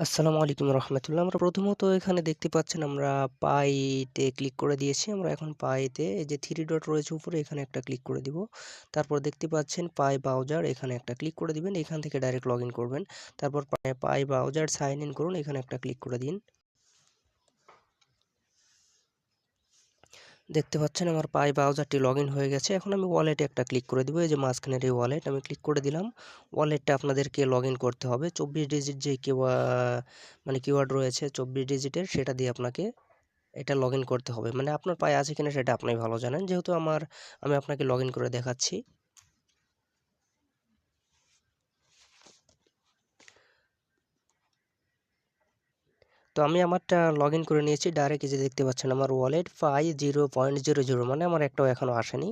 আসসালামু আলাইকুম রহমতুল্লাহ। আমরা প্রথমত এখানে দেখতে পাচ্ছেন আমরা পাইতে ক্লিক করে দিয়েছি। আমরা এখন পাইতে এই যে থ্রি ডট রয়েছে উপরে এখানে একটা ক্লিক করে দিব। তারপর দেখতে পাচ্ছেন পাই ব্রাউজার এখানে একটা ক্লিক করে দিবেন। এখান থেকে ডাইরেক্ট লগ ইন করবেন। তারপর পাই ব্রাউজার সাইন ইন করুন, এখানে একটা ক্লিক করে দিন। দেখতে পাচ্ছেন আমার পাই ব্রাউজারটি লগ ইন হয়ে গেছে। এখন আমি ওয়ালেটে একটা ক্লিক করে দিব। এই যে মাঝখানের এই ওয়ালেট আমি ক্লিক করে দিলাম। ওয়ালেটটা আপনাদেরকে লগ ইন করতে হবে। 24 ডিজিট যে মানে কিওয়ার্ড রয়েছে 24 ডিজিটের, সেটা দিয়ে আপনাকে এটা লগ ইন করতে হবে। মানে আপনার পায়ে আছে কিনা সেটা আপনি ভালো জানেন। যেহেতু আমি আপনাকে লগ ইন করে দেখাচ্ছি। তো আমি আমারটা লগ ইন করে নিয়েছি। ডাইরেক্ট এই যে দেখতে পাচ্ছেন আমার ওয়ালেট পাই 0.00, মানে আমার একটাও এখনও আসেনি,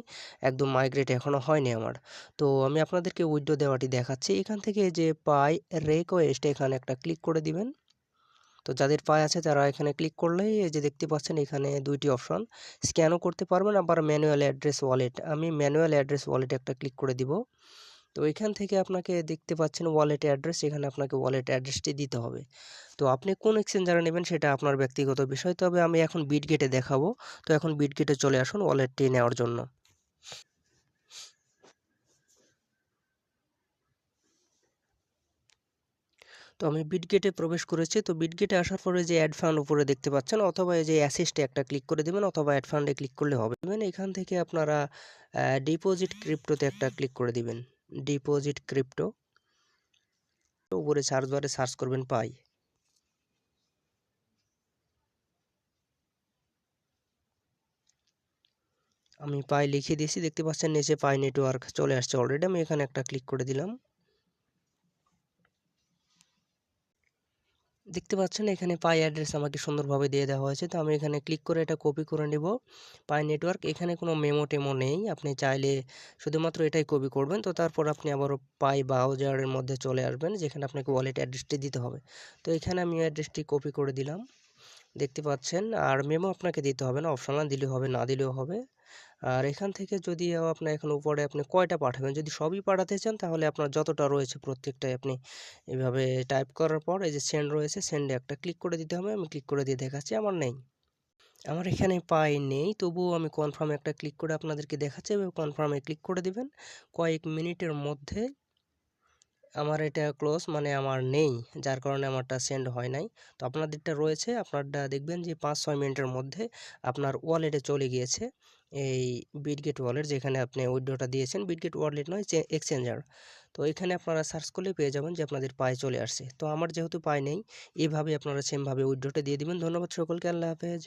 একদম মাইগ্রেট এখনও হয়নি আমার। তো আমি আপনাদেরকে উইথড্র দেওয়াটি দেখাচ্ছি। এখান থেকে যে পাই রিকোয়েস্ট এখানে একটা ক্লিক করে দিবেন। তো যাদের পাই আছে তারা এখানে ক্লিক করলেই এই যে দেখতে পাচ্ছেন এখানে দুইটি অপশন, স্ক্যানও করতে পারবেন আবার ম্যানুয়াল অ্যাড্রেস ওয়ালেট। আমি ম্যানুয়াল অ্যাড্রেস ওয়ালেটে একটা ক্লিক করে দিব। তো এখান থেকে আপনাকে দেখতে পাচ্ছেন ওয়ালেট অ্যাড্রেস, এখানে আপনাকে ওয়ালেট অ্যাড্রেসটি দিতে হবে। তো আপনি কোন এক্সচেঞ্জারে নেবেন সেটা আপনার ব্যক্তিগত বিষয়, তবে আমি এখন বিটগেটে দেখাবো। তো এখন বিটগেটে চলে আসুন ওয়ালেটটি নেওয়ার জন্য। তো আমি বিটগেটে প্রবেশ করেছি। তো বিটগেটে আসার পরে যে অ্যাড ফান্ড উপরে দেখতে পাচ্ছেন, অথবা এই যে অ্যাসিস্টে একটা ক্লিক করে দেবেন, অথবা অ্যাড ফান্ডে ক্লিক করলে হবে। এখান থেকে আপনারা ডিপোজিট ক্রিপ্টোতে একটা ক্লিক করে দিবেন। ডিপোজিট ক্রিপ্টো উপরে সার্চ বারে সার্চ করবেন পাই। আমি পাই লিখে দিয়েছি, দেখতে পাচ্ছেন নিচে পাই নেটওয়ার্ক চলে আসছে অলরেডি। আমি এখানে একটা ক্লিক করে দিলাম। দেখতে পাচ্ছেন এখানে পাই অ্যাড্রেস আমাকে সুন্দরভাবে দিয়ে দেওয়া হয়েছে। তো আমি এখানে ক্লিক করে এটা কপি করে নেব। পাই নেটওয়ার্ক এখানে কোনো মেমো টেমো নেই, আপনি চাইলে শুধুমাত্র এটাই কপি করবেন। তো তারপর আপনি আবারও পাই ব্রাউজারের মধ্যে চলে আসবেন, যেখানে আপনাকে ওয়ালেট অ্যাড্রেসটি দিতে হবে। তো এখানে আমি অ্যাড্রেসটি কপি করে দিলাম, দেখতে পাচ্ছেন। আর মেমো আপনাকে দিতে হবে না, অপশনাল দিলেও হবে, না দিলেও হবে। আর এখান থেকে যদি আপনার এখন উপরে আপনি কয়টা পাঠাবেন, যদি সবই পাঠাতে চান তাহলে আপনার যতটা রয়েছে প্রত্যেকটাই আপনি এভাবে টাইপ করার পর এই যে সেন্ড রয়েছে, সেন্ডে একটা ক্লিক করে দিতে হবে। আমি ক্লিক করে দিয়ে দেখাচ্ছি, আমার নেই, আমার এখানে পাই নেই। তবুও আমি কনফার্মে একটা ক্লিক করে আপনাদেরকে দেখাচ্ছি। এভাবে কনফার্মে ক্লিক করে দিবেন। কয়েক মিনিটের মধ্যে আমার এটা ক্লোজ, মানে আমার নেই, যার কারণে আমারটা সেন্ড হয় নাই। তো আপনাদেরটা রয়েছে, আপনারটা দেখবেন যে 5-6 মিনিটের মধ্যে আপনার ওয়ালেটে চলে গিয়েছে। এই বিটগেট ওয়ালেট যেখানে আপনি উইথড্রটা দিয়েছেন, বিটগেট ওয়ালেট নয়, এক্সচেঞ্জার। তো এখানে আপনারা সার্চ করলে পেয়ে যাবেন যে আপনাদের পাই চলে আসছে। তো আমার যেহেতু পাই নেই, এইভাবে আপনারা সেমভাবে উইথড্রটা দিয়ে দিবেন। ধন্যবাদ সকলকে, আল্লাহ হাফেজ।